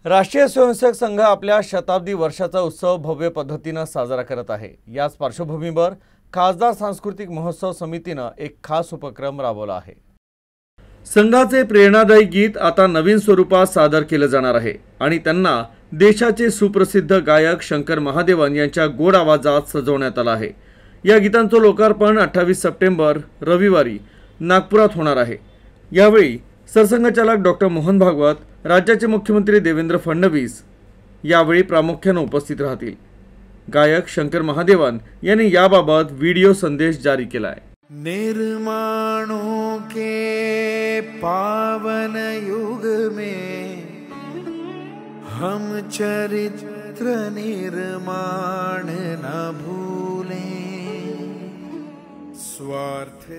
राष्ट्रीय स्वयंसेवक संघ आपल्या शताब्दी वर्षाचा उत्सव भव्य पद्धतीने साजरा करत आहे। याच पार्श्वभूमीवर खासदार सांस्कृतिक महोत्सव समितीने एक खास उपक्रम राबवला आहे। संघाचे प्रेरणादायी गीत आता नवीन स्वरूपात सादर केले जाणार आहे आणि त्यांना देशाचे सुप्रसिद्ध गायक शंकर महादेवन यांच्या गोड आवाजात सजवण्यात आला आहे। या गीतांचे लोकार्पण 28 सप्टेंबर रविवारी नागपुरात होणार आहे। यावेळी सरसंघचालक डॉक्टर मोहन भागवत, राज्याचे मुख्यमंत्री देवेंद्र फडणवीस यावेळी प्रामुख्याने उपस्थित राहतील। गायक शंकर महादेवन यांनी याबाबत व्हिडिओ संदेश जारी केला आहे। निर्माणों के पावन युग में हम चरित्र निर्माण न भूलें, स्वार्थ